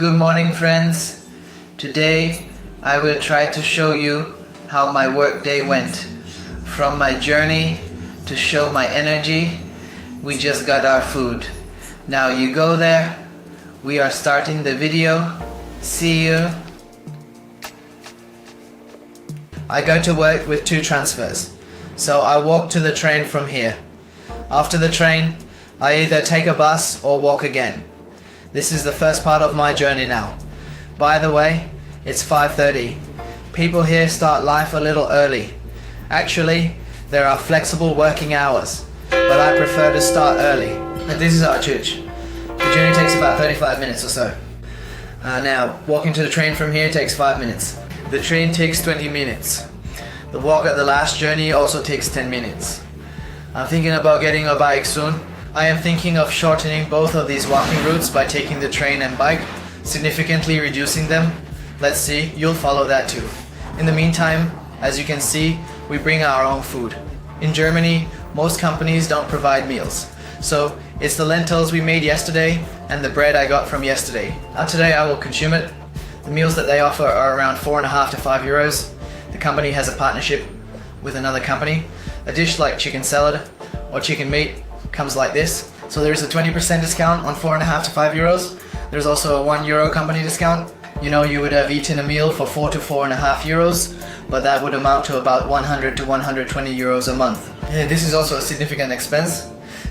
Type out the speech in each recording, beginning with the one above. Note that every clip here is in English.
Good morning, friends. Today I will try to show you how my workday went. From my journey to show my energy, we just got our food. Now you go there. We are starting the video. See you. I go to work with 2 transfers. So I walk to the train from here. After the train, I either take a bus or walk again. This is the first part of my journey now. By the way, it's 5:30. People here start life a little early. Actually, there are flexible working hours, but I prefer to start early. And this is our church. The journey takes about 35 minutes or so. Now, walking to the train from here takes 5 minutes. The train takes 20 minutes. The walk at the last journey also takes 10 minutes. I'm thinking about getting a bike soon. I am thinking of shortening both of these walking routes by taking the train and bike, significantly reducing them. Let's see, you'll follow that too. In the meantime, as you can see, we bring our own food. In Germany, most companies don't provide meals. So it's the lentils we made yesterday and the bread I got from yesterday. Now today I will consume it. The meals that they offer are around 4.5 to 5 euros. The company has a partnership with another company. A dish like chicken salad or chicken meat comes like this. So there's a 20% discount on 4.5 to 5 euros. There's also a €1 company discount. You know, you would have eaten a meal for 4 to 4.5 euros, but that would amount to about 100 to 120 euros a month. Yeah, this is also a significant expense.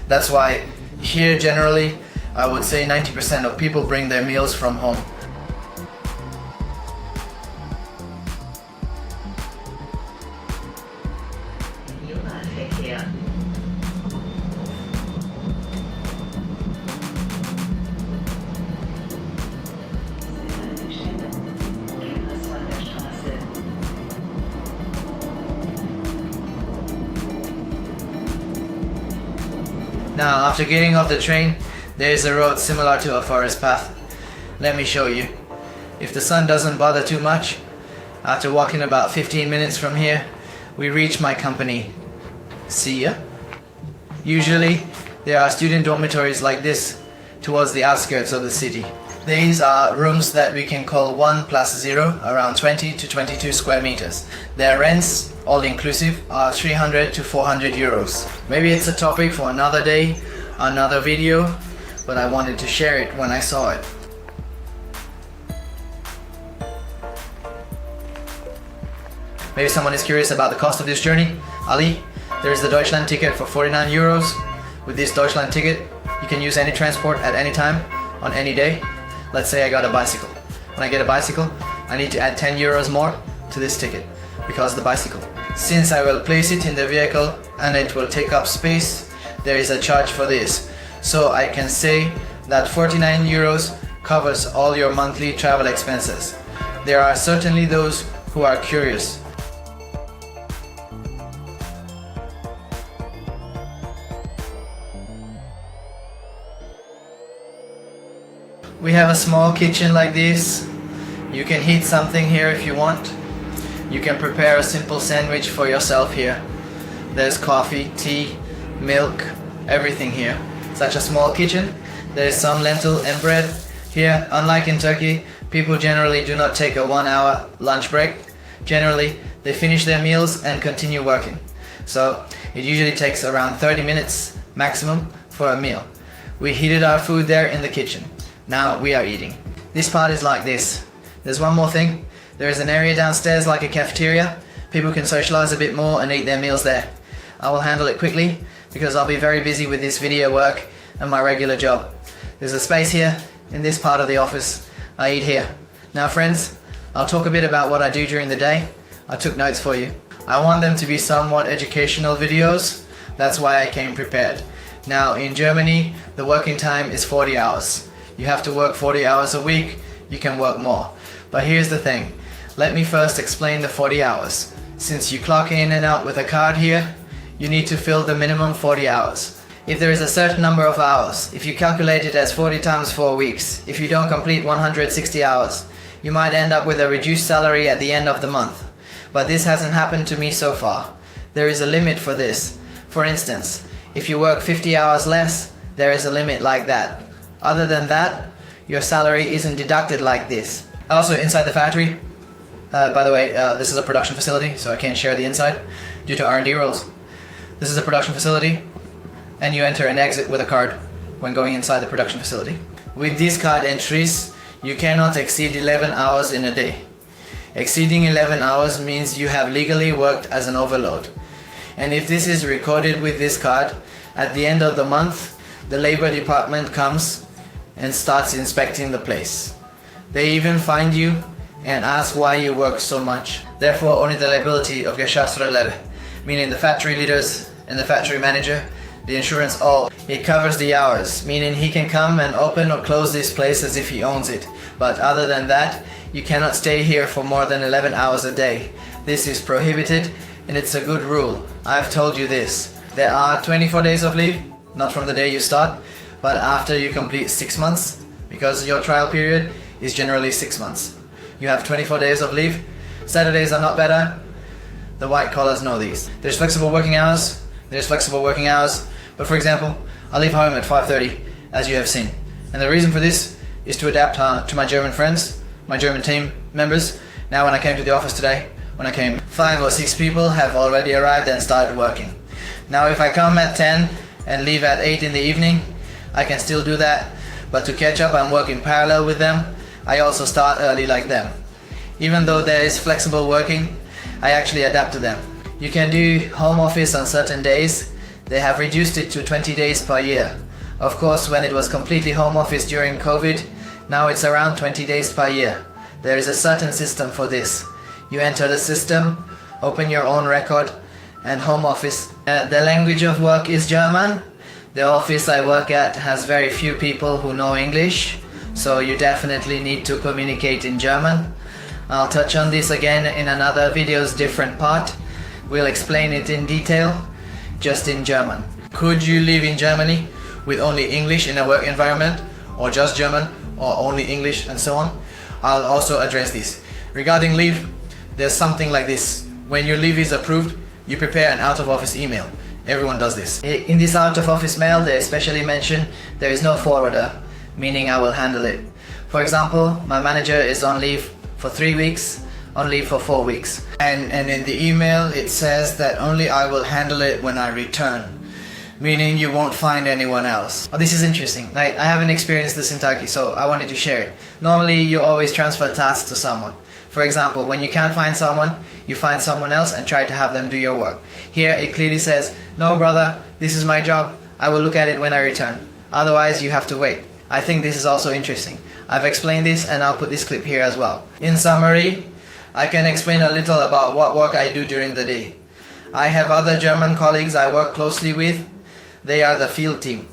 That's why here generally, I would say 90% of people bring their meals from home. Now, after getting off the train, there is a road similar to a forest path. Let me show you. If the sun doesn't bother too much, after walking about 15 minutes from here, we reach my company. See ya. Usually, there are student dormitories like this towards the outskirts of the city. These are rooms that we can call 1+0, around 20 to 22 square meters. Their rents, all inclusive, are 300 to 400 euros. Maybe it's a topic for another day, another video, but I wanted to share it when I saw it. Maybe someone is curious about the cost of this journey. Ali, there's the Deutschland ticket for 49 euros. With this Deutschland ticket, you can use any transport at any time, on any day. Let's say I got a bicycle. When I get a bicycle, I need to add 10 euros more to this ticket because of the bicycle. Since I will place it in the vehicle and it will take up space, there is a charge for this. So I can say that 49 euros covers all your monthly travel expenses. There are certainly those who are curious. We have a small kitchen like this. You can heat something here if you want. You can prepare a simple sandwich for yourself here. There's coffee, tea, milk, everything here. Such a small kitchen. There's some lentil and bread. Here, unlike in Turkey, people generally do not take a 1-hour lunch break. Generally, they finish their meals and continue working. So it usually takes around 30 minutes maximum for a meal. We heated our food there in the kitchen. Now we are eating. This part is like this. There's one more thing. There is an area downstairs like a cafeteria. People can socialize a bit more and eat their meals there. I will handle it quickly because I'll be very busy with this video work and my regular job. There's a space here in this part of the office. I eat here. Now friends, I'll talk a bit about what I do during the day. I took notes for you. I want them to be somewhat educational videos. That's why I came prepared. Now in Germany, the working time is 40 hours. You have to work 40 hours a week, you can work more. But here's the thing, let me first explain the 40 hours. Since you clock in and out with a card here, you need to fill the minimum 40 hours. If there is a certain number of hours, if you calculate it as 40 times 4 weeks, if you don't complete 160 hours, you might end up with a reduced salary at the end of the month. But this hasn't happened to me so far. There is a limit for this. For instance, if you work 50 hours less, there is a limit like that. Other than that, your salary isn't deducted like this. Also inside the factory, by the way, this is a production facility, so I can't share the inside due to R&D rules. This is a production facility, and you enter and exit with a card when going inside the production facility. With these card entries, you cannot exceed 11 hours in a day. Exceeding 11 hours means you have legally worked as an overload. And if this is recorded with this card, at the end of the month, the labor department comes and starts inspecting the place. They even find you and ask why you work so much. Therefore, only the liability of Geshasralar, meaning the factory leaders and the factory manager, the insurance all. It covers the hours, meaning he can come and open or close this place as if he owns it. But other than that, you cannot stay here for more than 11 hours a day. This is prohibited, and it's a good rule. I've told you this. There are 24 days of leave, not from the day you start, but after you complete 6 months, because your trial period is generally 6 months. You have 24 days of leave. Saturdays are not better. The white collars know these. There's flexible working hours. But for example, I leave home at 5:30, as you have seen. And the reason for this is to adapt to my German friends, my German team members. Now when I came to the office today, 5 or 6 people have already arrived and started working. Now if I come at 10 and leave at 8 in the evening, I can still do that. But to catch up and work in parallel with them, I also start early like them. Even though there is flexible working, I actually adapt to them. You can do home office on certain days. They have reduced it to 20 days per year. Of course, when it was completely home office during COVID, now it's around 20 days per year. There is a certain system for this. You enter the system, open your own record, and home office. The language of work is German. The office I work at has very few people who know English, so you definitely need to communicate in German. I'll touch on this again in another video's different part. We'll explain it in detail, just in German. Could you live in Germany with only English in a work environment, or just German, or only English, and so on? I'll also address this. Regarding leave, there's something like this. When your leave is approved, you prepare an out-of-office email. Everyone does this. In this out-of-office mail, they especially mention there is no forwarder, meaning I will handle it. For example, my manager is on leave for 3 weeks, on leave for 4 weeks. And in the email it says that only I will handle it when I return, meaning you won't find anyone else. Oh, this is interesting. I haven't experienced this in Turkey, so I wanted to share it. Normally you always transfer tasks to someone. For example, when you can't find someone, you find someone else and try to have them do your work. Here it clearly says, no brother, this is my job, I will look at it when I return. Otherwise you have to wait. I think this is also interesting. I've explained this and I'll put this clip here as well. In summary, I can explain a little about what work I do during the day. I have other German colleagues I work closely with. They are the field team.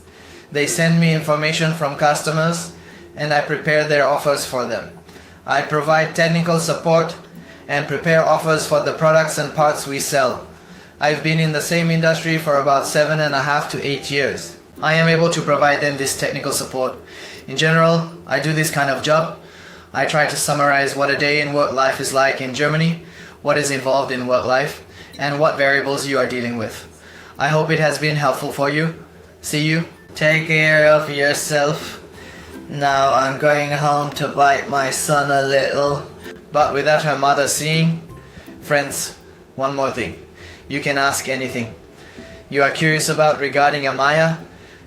They send me information from customers and I prepare their offers for them. I provide technical support and prepare offers for the products and parts we sell. I've been in the same industry for about 7.5 to 8 years. I am able to provide them this technical support. In general, I do this kind of job. I try to summarize what a day in work life is like in Germany, what is involved in work life, and what variables you are dealing with. I hope it has been helpful for you. See you. Take care of yourself. Now I'm going home to bite my son a little, but without her mother seeing. Friends, one more thing. You can ask anything you are curious about regarding Amaya.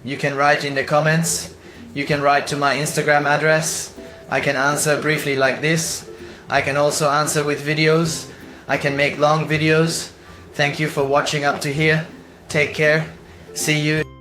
You can write in the comments. You can write to my Instagram address. I can answer briefly like this. I can also answer with videos. I can make long videos. Thank you for watching up to here. Take care. See you.